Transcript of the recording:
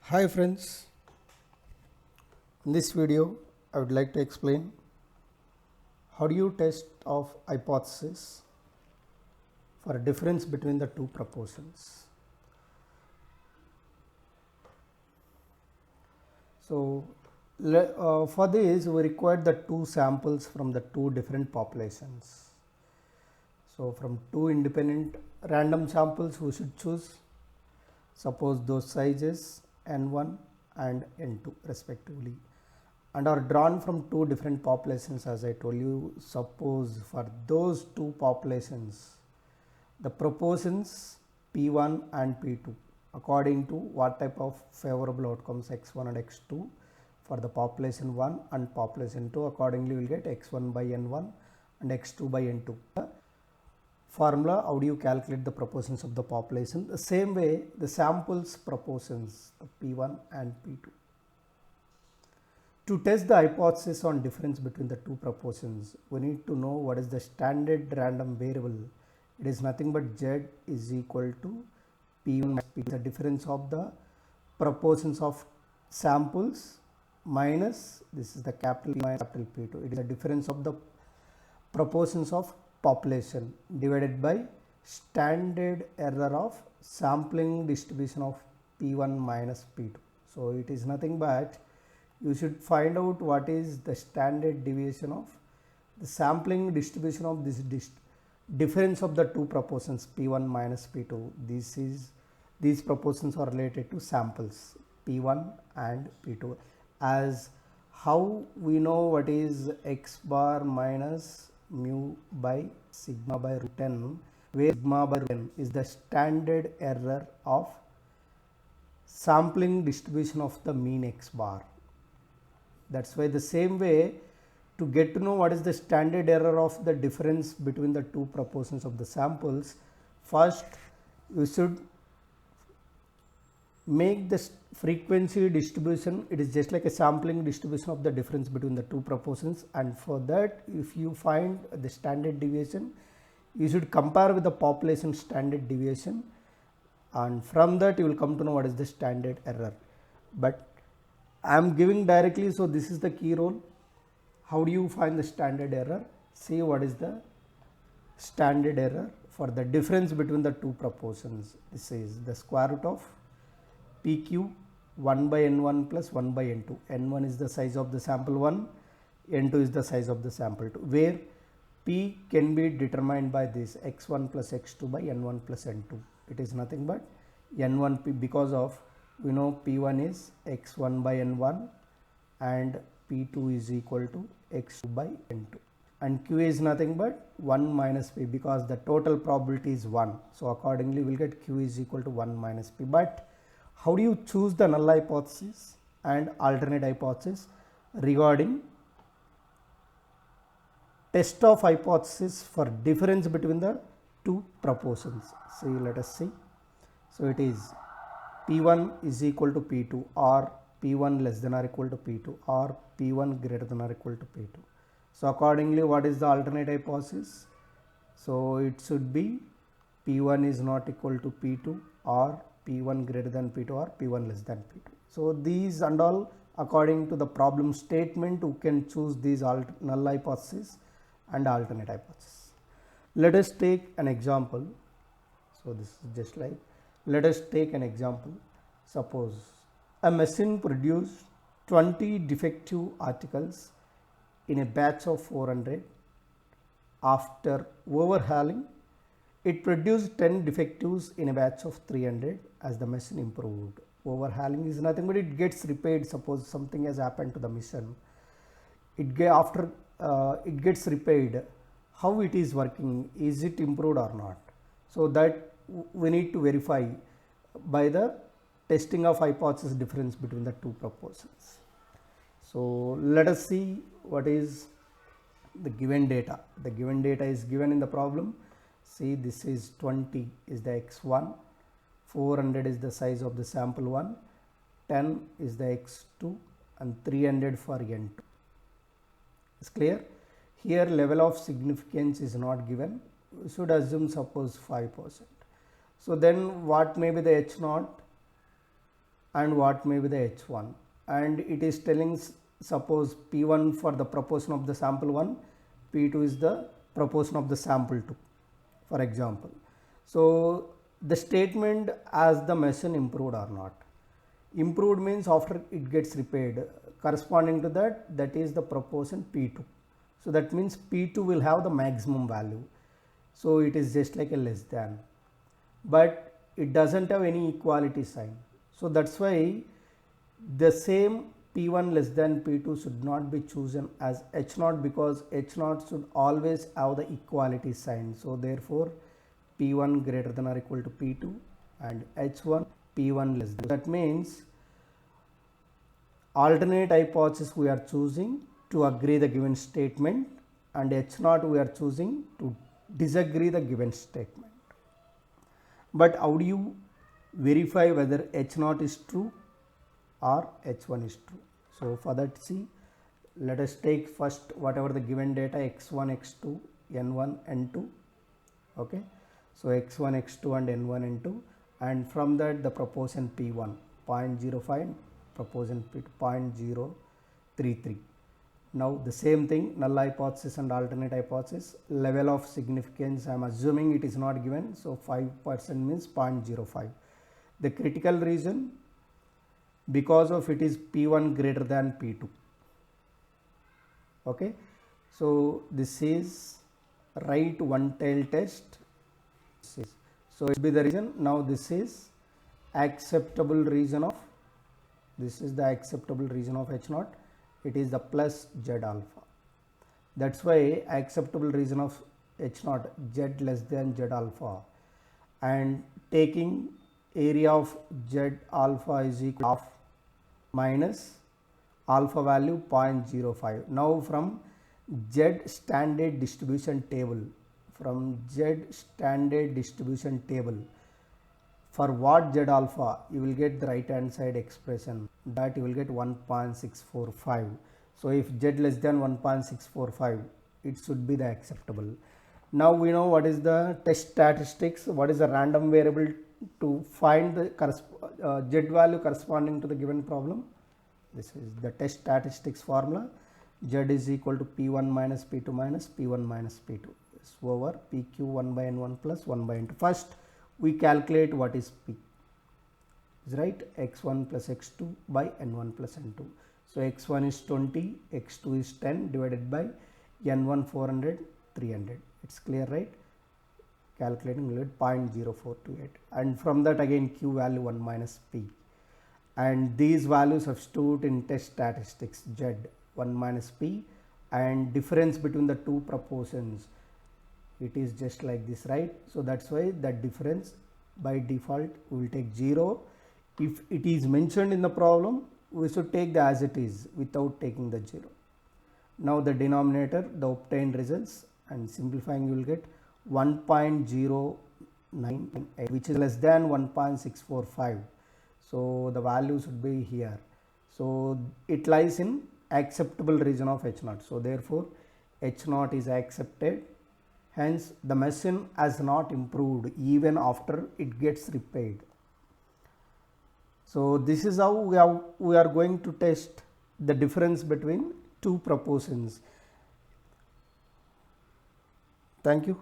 Hi friends, in this video I would like to explain how do you test of hypothesis for a difference between the two proportions. So for this we required the two samples from the two different populations. So from two independent random samples we should choose, suppose those sizes n1 and n2 respectively, and are drawn from two different populations. As I told you, suppose for those two populations the proportions p1 and p2 according to what type of favorable outcomes x1 and x2 for the population 1 and population 2, accordingly we will get x1 by n1 and x2 by n2. Formula, how do you calculate the proportions of the population? The same way the samples proportions p1 and p2. To test the hypothesis on difference between the two proportions, we need to know what is the standard random variable. It is nothing but z is equal to p1 minus p2, the difference of the proportions of samples minus, this is the capital P minus capital P2, it is the difference of the proportions of population divided by standard error of sampling distribution of p1 minus p2. So it is nothing but you should find out what is the standard deviation of the sampling distribution of this difference of the two proportions p1 minus p2. These proportions are related to samples p1 and p2. As how we know what is x bar minus mu by sigma by root n, where sigma by root n is the standard error of sampling distribution of the mean x bar. That's why the same way, to get to know what is the standard error of the difference between the two proportions of the samples, first you should make the frequency distribution, it is just like a sampling distribution of the difference between the two proportions, and for that if you find the standard deviation you should compare with the population standard deviation, and from that you will come to know what is the standard error. But I am giving directly, so this is the key role. How do you find the standard error? See what is the standard error for the difference between the two proportions. This is the square root of PQ 1 by n1 plus 1 by n2. n1 is the size of the sample 1, n2 is the size of the sample 2, where P can be determined by this x1 plus x2 by n1 plus n2. It is nothing but n1p, because of we know p1 is x1 by n1 and p2 is equal to x2 by n2, and q is nothing but 1 minus p, because the total probability is 1. So accordingly we will get q is equal to 1 minus p. But how do you choose the null hypothesis and alternate hypothesis regarding test of hypothesis for difference between the two proportions? See, let us see. So it is p1 is equal to p2, or p1 less than or equal to p2, or p1 greater than or equal to p2. So accordingly what is the alternate hypothesis? So it should be p1 is not equal to p2, or p1 greater than p2, or p1 less than p2. So these and all according to the problem statement you can choose these null hypothesis and alternate hypothesis. Let us take an example. So this is just like, let us take an example. Suppose a machine produced 20 defective articles in a batch of 400. After overhauling, it produced 10 defectives in a batch of 300 as the machine improved. Overhauling is nothing but it gets repaired. Suppose something has happened to the machine, it gets repaired. How it is working, is it improved or not? So that we need to verify by the testing of hypothesis difference between the two proportions. So let us see what is the given data. The given data is given in the problem. See, this is 20 is the x1, 400 is the size of the sample 1, 10 is the x2, and 300 for n2. It's clear? Here level of significance is not given. We should assume suppose 5%. So then what may be the H0 and what may be the H1, and it is telling suppose P1 for the proportion of the sample 1, P2 is the proportion of the sample 2, for example. So the statement as the machine improved or not. Improved means after it gets repaired, corresponding to that is the proportion P2. So that means P2 will have the maximum value. So it is just like a less than, but it doesn't have any equality sign. So that's why the same P1 less than P2 should not be chosen as H0, because H0 should always have the equality sign. So therefore P1 greater than or equal to P2 and H1 P1 less than. That means alternate hypothesis we are choosing to agree the given statement, and H0 we are choosing to disagree the given statement. But how do you verify whether H0 is true or H1 is true? So for that, see, let us take first whatever the given data x1, x2, n1, n2. Okay, so x1, x2 and n1, n2, and from that the proportion P1 0.05, proportion P2 0.033. Now the same thing, null hypothesis and alternate hypothesis, level of significance I am assuming it is not given, so 5% means 0.05. The critical region, because of it is P1 greater than P2. Okay, so this is right one tail test. So it will be the region. Now this is acceptable region of, this is the acceptable region of H0. It is the plus Z alpha. That's why acceptable region of H0 Z less than Z alpha, and taking area of Z alpha is equal to half minus alpha value 0.05. Now from Z standard distribution table, for what Z alpha you will get the right hand side expression, that you will get 1.645. So if Z less than 1.645, it should be the acceptable. Now we know what is the test statistics, what is the random variable to find the Z value corresponding to the given problem. This is the test statistics formula. Z is equal to P1 minus P2 minus P1 minus P2 over PQ 1 by N1 plus 1 by N2. First we calculate what is P, is right, x1 plus x2 by N1 plus N2. So x1 is 20, x2 is 10 divided by N1 400, 300. It's clear, right? Calculating will get 0.0428, and from that again Q value 1 minus P, and these values substitute in test statistics, Z 1 minus P, and difference between the two proportions, it is just like this, right? So that's why that difference by default we will take 0. If it is mentioned in the problem, we should take the as it is without taking the 0. Now the denominator, the obtained results, and simplifying you will get 1.098, which is less than 1.645. So the value should be here. So it lies in acceptable region of H0. So therefore H0 is accepted. Hence the machine has not improved even after it gets repaired. So this is how we are going to test the difference between two proportions. Thank you.